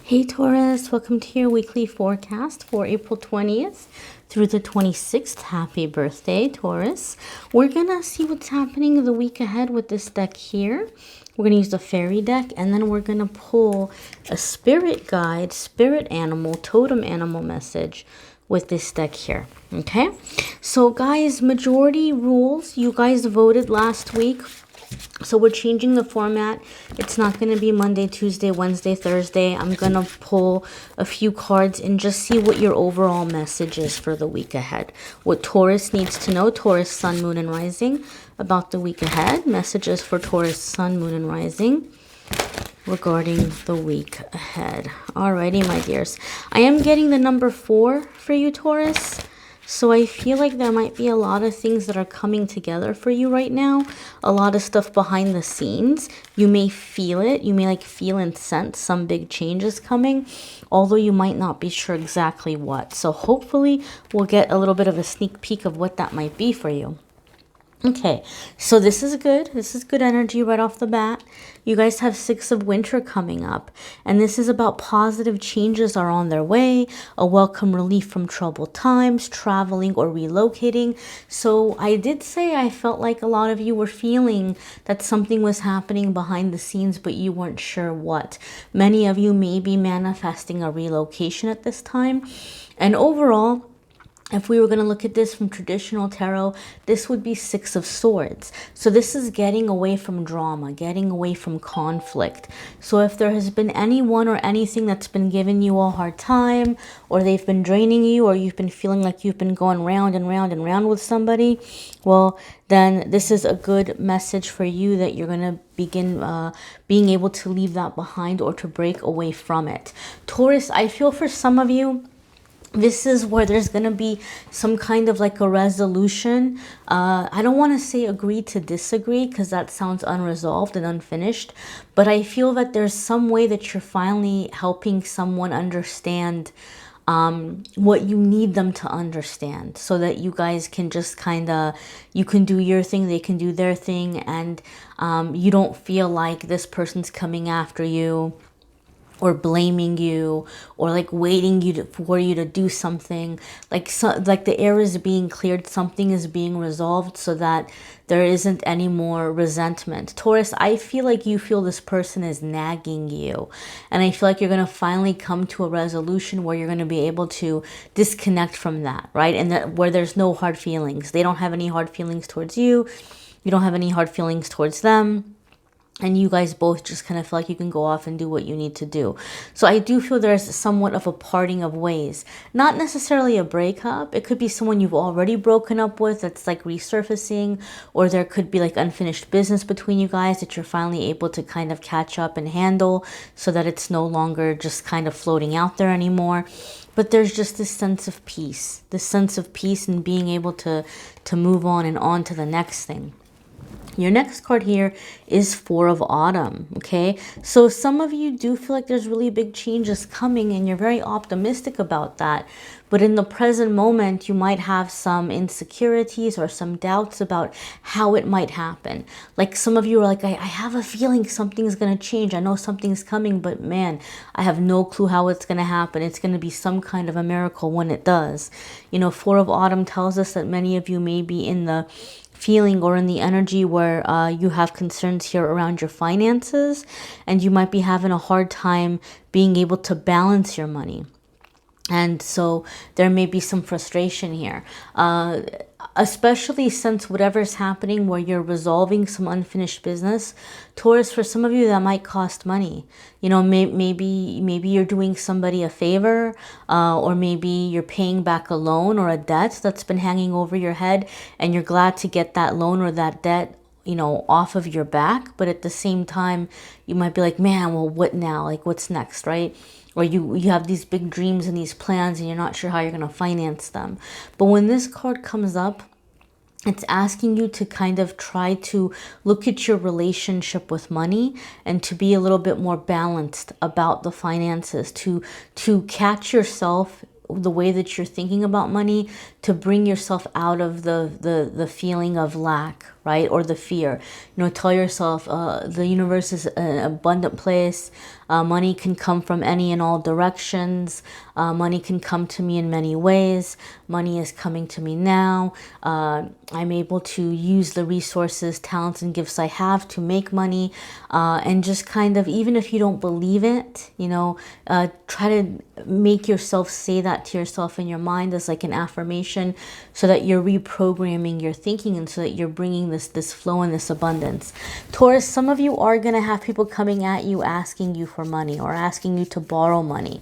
Hey Taurus, welcome to your weekly forecast for April 20th through the 26th. Happy birthday, Taurus. We're going to see what's happening the week ahead with this deck here. We're going to use the fairy deck, and then we're going to pull a spirit guide, spirit animal, totem animal message with this deck here. Okay, so guys, majority rules. You guys voted last week. So we're changing the format. It's not going to be Monday, Tuesday, Wednesday, Thursday. I'm going to pull a few cards and just see what your overall message is for the week ahead. What Taurus needs to know, Taurus, Sun, Moon, and Rising, about the week ahead. Messages for Taurus, Sun, Moon, and Rising regarding the week ahead. Alrighty, my dears. I am getting the number 4 for you, Taurus. So I feel like there might be a lot of things that are coming together for you right now. A lot of stuff behind the scenes. You may feel it. You may feel and sense some big changes coming, although you might not be sure exactly what. So hopefully we'll get a little bit of a sneak peek of what that might be for you. Okay, so this is good. This is good energy right off the bat. You guys have 6 of winter coming up, and this is about positive changes are on their way, a welcome relief from troubled times, traveling or relocating. So I did say I felt like a lot of you were feeling that something was happening behind the scenes, but you weren't sure what. Many of you may be manifesting a relocation at this time, and overall, if we were going to look at this from traditional tarot, this would be 6 of Swords. So this is getting away from drama, getting away from conflict. So if there has been anyone or anything that's been giving you a hard time, or they've been draining you, or you've been feeling like you've been going round and round and round with somebody, well, then this is a good message for you that you're going to begin being able to leave that behind or to break away from it. Taurus, I feel for some of you, this is where there's going to be some kind of a resolution. I don't want to say agree to disagree because that sounds unresolved and unfinished. But I feel that there's some way that you're finally helping someone understand what you need them to understand, so that you guys can just you can do your thing, they can do their thing, and you don't feel like this person's coming after you or blaming you, or waiting for you to do something. Like the air is being cleared, something is being resolved, so that there isn't any more resentment. Taurus, I feel like you feel this person is nagging you, and I feel like you're going to finally come to a resolution where you're going to be able to disconnect from that, right? And that where there's no hard feelings. They don't have any hard feelings towards you. You don't have any hard feelings towards them. And you guys both just kind of feel like you can go off and do what you need to do. So I do feel there's somewhat of a parting of ways. Not necessarily a breakup. It could be someone you've already broken up with that's resurfacing. Or there could be unfinished business between you guys that you're finally able to kind of catch up and handle, so that it's no longer just kind of floating out there anymore. But there's just this sense of peace. This sense of peace and being able to move on and on to the next thing. Your next card here is 4 of Autumn, okay? So some of you do feel like there's really big changes coming, and you're very optimistic about that. But in the present moment, you might have some insecurities or some doubts about how it might happen. Like some of you are like, I have a feeling something's going to change. I know something's coming, but man, I have no clue how it's going to happen. It's going to be some kind of a miracle when it does. You know, 4 of Autumn tells us that many of you may be in the feeling or in the energy where you have concerns here around your finances, and you might be having a hard time being able to balance your money. And so there may be some frustration here, especially since whatever's happening where you're resolving some unfinished business. Taurus, for some of you, that might cost money. You know, maybe you're doing somebody a favor, or maybe you're paying back a loan or a debt that's been hanging over your head, and you're glad to get that loan or that debt, you know, off of your back. But at the same time, you might be like, man, well, what now? What's next, right? Or you have these big dreams and these plans, and you're not sure how you're going to finance them. But when this card comes up, it's asking you to kind of try to look at your relationship with money and to be a little bit more balanced about the finances, to catch yourself the way that you're thinking about money, to bring yourself out of the feeling of lack right? Or the fear. Tell yourself the universe is an abundant place. Money can come from any and all directions. Money can come to me in many ways. Money is coming to me now. I'm able to use the resources, talents, and gifts I have to make money. And just kind of, even if you don't believe it, try to make yourself say that to yourself in your mind as like an affirmation, so that you're reprogramming your thinking and so that you're bringing this flow and this abundance. Taurus, some of you are going to have people coming at you asking you for money or asking you to borrow money.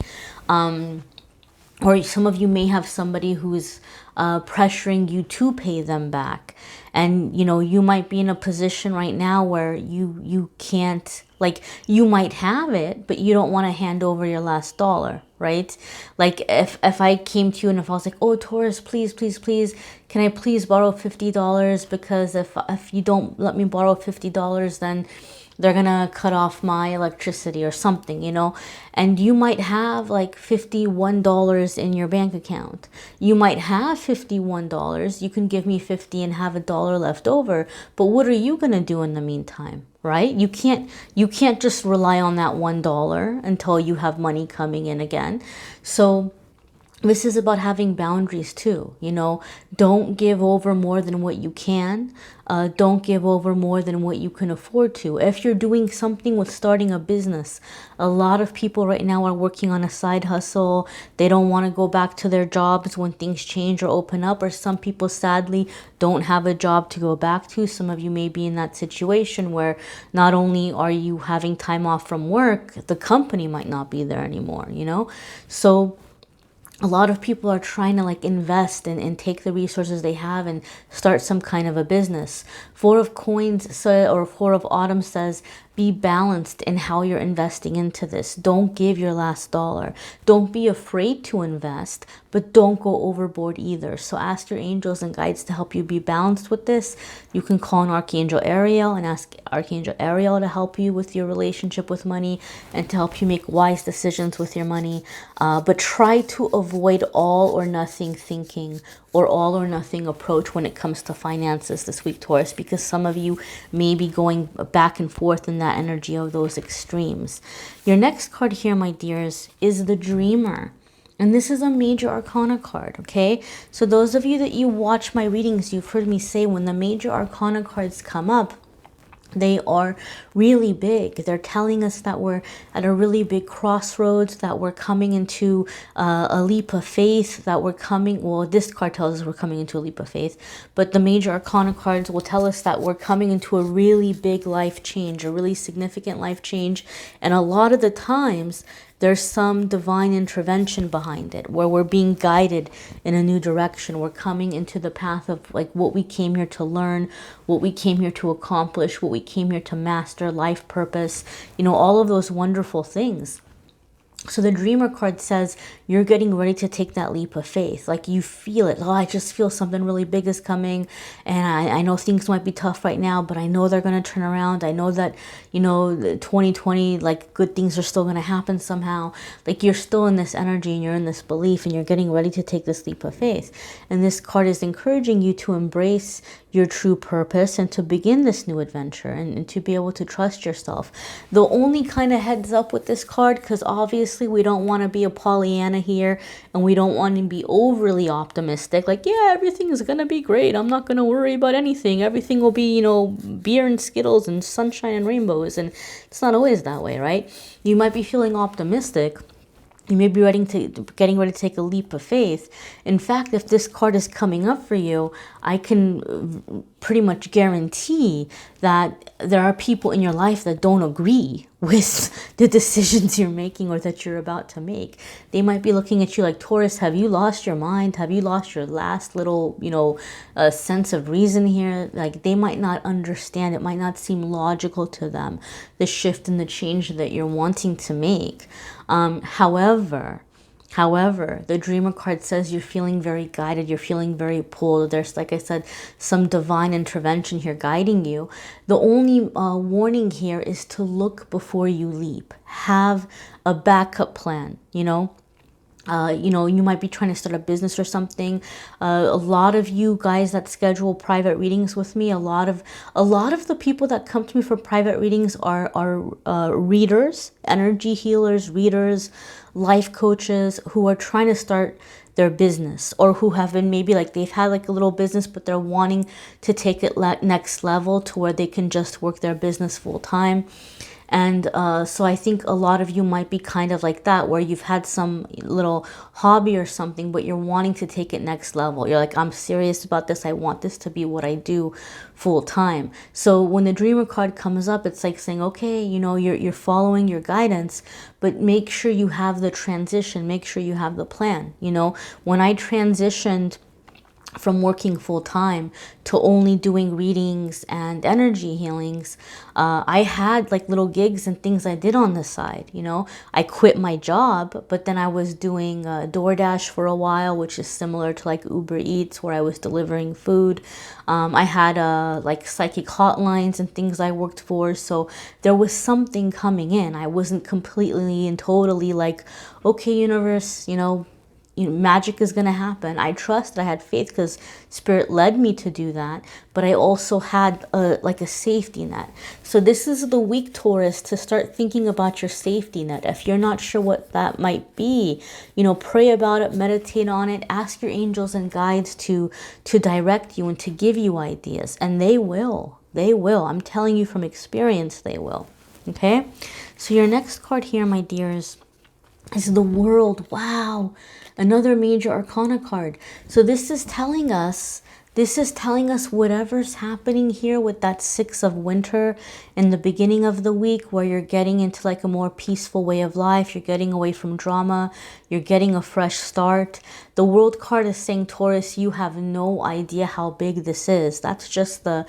Or some of you may have somebody who's pressuring you to pay them back. And, you might be in a position right now where you can't, like, you might have it, but you don't want to hand over your last dollar, right? Like, if I came to you and if I was like, oh, Taurus, please, please, please, can I please borrow $50? Because if you don't let me borrow $50, then they're gonna cut off my electricity or something, and you might have like $51 in your bank account. You might have $51. You can give me 50 and have $1 left over, but what are you gonna do in the meantime, right? You can't just rely on that $1 until you have money coming in again. So this is about having boundaries too. Don't give over more than what you can. Don't give over more than what you can afford to. If you're doing something with starting a business, a lot of people right now are working on a side hustle. They don't want to go back to their jobs when things change or open up, or some people sadly don't have a job to go back to. Some of you may be in that situation where not only are you having time off from work, the company might not be there anymore, So a lot of people are trying to like invest and take the resources they have and start some kind of a business. Four of Coins or Four of Autumn says, be balanced in how you're investing into this. Don't give your last dollar. Don't be afraid to invest, but don't go overboard either. So ask your angels and guides to help you be balanced with this. You can call on Archangel Ariel and ask Archangel Ariel to help you with your relationship with money and to help you make wise decisions with your money. But try to avoid all or nothing thinking or all or nothing approach when it comes to finances this week, Taurus, because some of you may be going back and forth in that energy of those extremes. Your next card here, my dears, is the Dreamer. And this is a major arcana card, okay? So those of you that you watch my readings, you've heard me say when the major arcana cards come up, they are really big. They're telling us that we're at a really big crossroads, that we're coming into a leap of faith, that we're coming, well, this card tells us we're coming into a leap of faith, but the major arcana cards will tell us that we're coming into a really big life change, a really significant life change. And a lot of the times, there's some divine intervention behind it where we're being guided in a new direction. We're coming into the path of like what we came here to learn, what we came here to accomplish, what we came here to master, life purpose, all of those wonderful things. So the Dreamer card says you're getting ready to take that leap of faith. Like you feel it. Oh, I just feel something really big is coming. And I know things might be tough right now, but I know they're going to turn around. I know that, 2020, like good things are still going to happen somehow. Like you're still in this energy and you're in this belief and you're getting ready to take this leap of faith. And this card is encouraging you to embrace your true purpose and to begin this new adventure and to be able to trust yourself. The only kind of heads up with this card, because obviously we don't want to be a Pollyanna here and we don't want to be overly optimistic. Like, yeah, everything is going to be great. I'm not going to worry about anything. Everything will be, beer and Skittles and sunshine and rainbows. And it's not always that way, right? You might be feeling optimistic. You may be getting ready to take a leap of faith. In fact, if this card is coming up for you, I can pretty much guarantee that there are people in your life that don't agree with the decisions you're making or that you're about to make. They might be looking at you like, Taurus, have you lost your mind? Have you lost your last little, sense of reason here? Like they might not understand. It might not seem logical to them, the shift and the change that you're wanting to make. However, the Dreamer card says you're feeling very guided. You're feeling very pulled. There's, like I said, some divine intervention here guiding you. The only warning here is to look before you leap. Have a backup plan, You know, you might be trying to start a business or something. A lot of you guys that schedule private readings with me, a lot of the people that come to me for private readings are readers, energy healers, readers, life coaches who are trying to start their business, or who have been, maybe like they've had like a little business, but they're wanting to take it next level to where they can just work their business full time. And so I think a lot of you might be kind of like that, where you've had some little hobby or something, but you're wanting to take it next level. You're like, I'm serious about this. I want this to be what I do full time. So when the dreamer card comes up, it's like saying, okay, you know, you're following your guidance, but make sure you have the transition. Make sure you have the plan. You know, when I transitioned from working full time to only doing readings and energy healings, I had like little gigs and things I did on the side. You know, I quit my job, but then I was doing DoorDash for a while, which is similar to like Uber Eats, where I was delivering food. I had like psychic hotlines and things I worked for, so there was something coming in. I wasn't completely and totally like, okay, universe, you know, magic is going to happen. I trust, I had faith because spirit led me to do that, but I also had like a safety net. So this is the week, Taurus, to start thinking about your safety net. If you're not sure what that might be, you know, pray about it, meditate on it, ask your angels and guides to direct you and to give you ideas, and they will. I'm telling you from experience, they will. Okay, so your next card here, my dears, is the World. Wow, another major arcana card. So this is telling us whatever's happening here with that Six of Winter in the beginning of the week, where you're getting into like a more peaceful way of life, you're getting away from drama, you're getting a fresh start. The World card is saying, Taurus, you have no idea how big this is. That's just the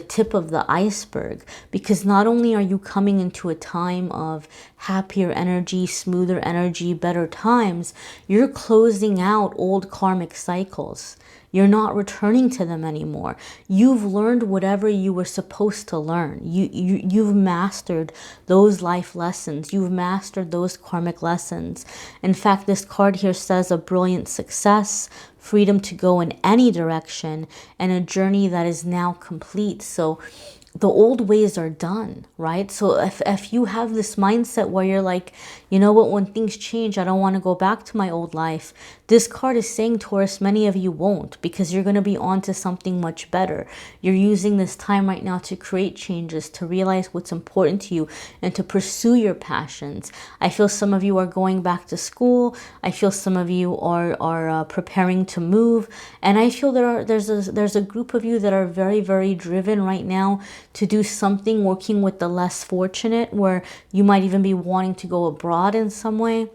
tip of the iceberg, because not only are you coming into a time of happier energy, smoother energy, better times, you're closing out old karmic cycles. You're not returning to them anymore. You've learned whatever you were supposed to learn. You've mastered those life lessons. You've mastered those karmic lessons. In fact, this card here says a brilliant success, freedom to go in any direction, and a journey that is now complete. So the old ways are done, right? So if you have this mindset where you're like, you know what, when things change, I don't want to go back to my old life. This card is saying, Taurus, many of you won't, because you're going to be on to something much better. You're using this time right now to create changes, to realize what's important to you, and to pursue your passions. I feel some of you are going back to school. I feel some of you are preparing to move. And I feel there's a group of you that are very, very driven right now to do something, working with the less fortunate, where you might even be wanting to go abroad in some way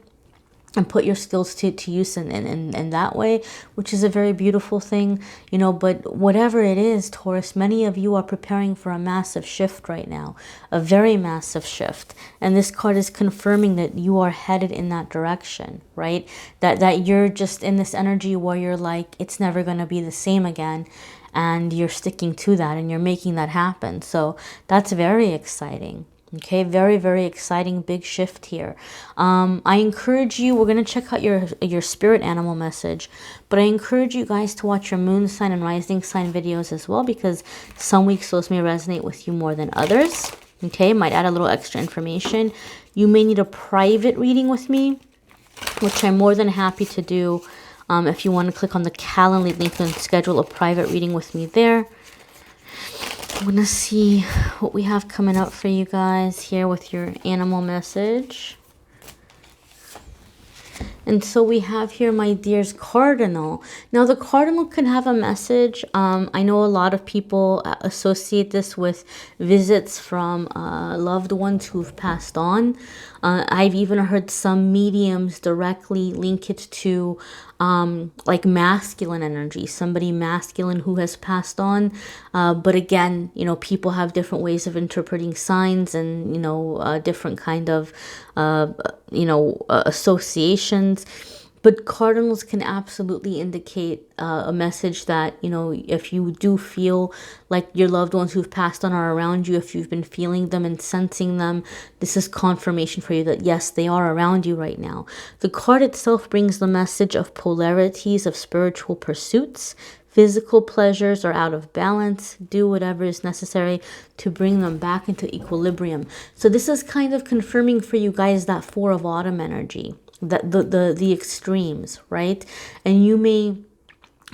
and put your skills to use in that way, which is a very beautiful thing, you know. But whatever it is, Taurus, many of you are preparing for a massive shift right now, a very massive shift. And this card is confirming that you are headed in that direction, right? That you're just in this energy where you're like, it's never going to be the same again. And you're sticking to that and you're making that happen. So that's very exciting. Okay, very, very exciting, big shift here. I encourage you, we're going to check out your spirit animal message, but I encourage you guys to watch your moon sign and rising sign videos as well, because some weeks those may resonate with you more than others. Okay, might add a little extra information. You may need a private reading with me, which I'm more than happy to do. If you want to click on the Calendly link and schedule a private reading with me there. I'm going to see what we have coming up for you guys here with your animal message. And so we have here, my dears, cardinal. Now, the cardinal can have a message. I know a lot of people associate this with visits from loved ones who've passed on. I've even heard some mediums directly link it to like masculine energy, somebody masculine who has passed on. But again, you know, people have different ways of interpreting signs and, you know, different kind of, associations. But cardinals can absolutely indicate a message that, you know, if you do feel like your loved ones who've passed on are around you, if you've been feeling them and sensing them, this is confirmation for you that yes, they are around you right now. The card itself brings the message of polarities of spiritual pursuits. Physical pleasures are out of balance. Do whatever is necessary to bring them back into equilibrium. So this is kind of confirming for you guys that Four of Autumn energy, that the extremes, right? And you may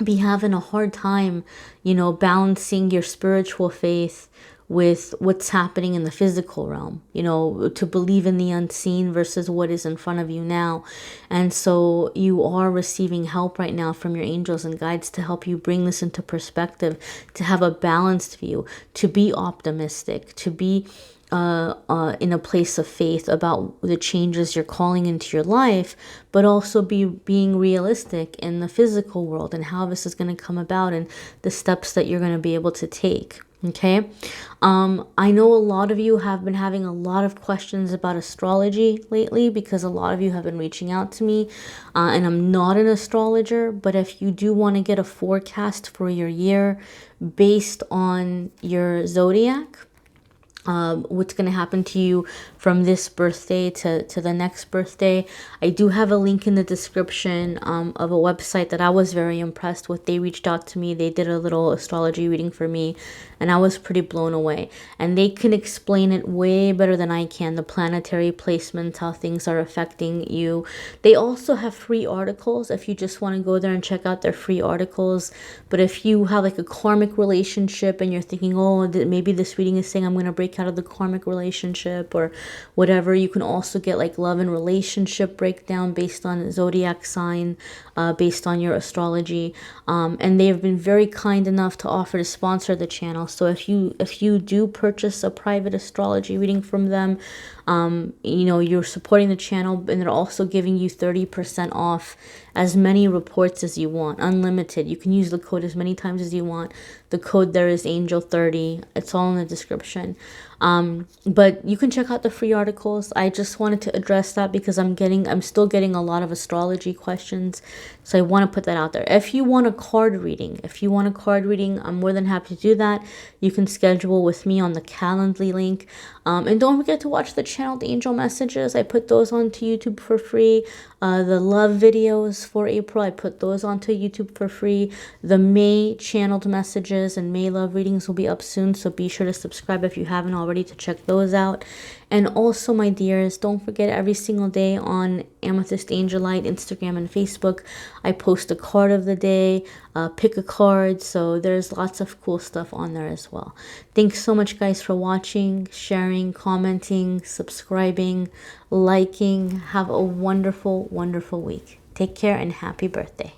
be having a hard time, you know, balancing your spiritual faith with what's happening in the physical realm, you know, to believe in the unseen versus what is in front of you now. And so you are receiving help right now from your angels and guides to help you bring this into perspective, to have a balanced view, to be optimistic, to be in a place of faith about the changes you're calling into your life, but also being realistic in the physical world and how this is going to come about and the steps that you're going to be able to take. Okay. I know a lot of you have been having a lot of questions about astrology lately because a lot of you have been reaching out to me, and I'm not an astrologer, but if you do want to get a forecast for your year based on your zodiac, what's going to happen to you from this birthday to the next birthday, I do have a link in the description of a website that I was very impressed with. They reached out to me, they did a little astrology reading for me, and I was pretty blown away. And they can explain it way better than I can, the planetary placements, how things are affecting you. They also have free articles if you just want to go there and check out their free articles. But if you have like a karmic relationship and you're thinking, oh, maybe this reading is saying I'm going to break out of the karmic relationship or whatever, you can also get like love and relationship breakdown based on zodiac sign, based on your astrology. And they have been very kind enough to offer to sponsor the channel. So if you do purchase a private astrology reading from them, you know, you're supporting the channel, and they're also giving you 30% off as many reports as you want, unlimited. You can use the code as many times as you want. The code there is Angel30. It's all in the description. But you can check out the free articles. I just wanted to address that because I'm still getting a lot of astrology questions. So I want to put that out there. If you want a card reading, I'm more than happy to do that. You can schedule with me on the Calendly link. And don't forget to watch the channeled angel messages. I put those onto YouTube for free. The love videos for April, I put those onto YouTube for free. The May channeled messages and May love readings will be up soon, so be sure to subscribe if you haven't already to check those out. And also, my dears, don't forget every single day on Amethyst Angellight, Instagram and Facebook, I post a card of the day, pick a card, so there's lots of cool stuff on there as well. Thanks so much, guys, for watching, sharing, commenting, subscribing, liking. Have a wonderful, wonderful week. Take care and happy birthday.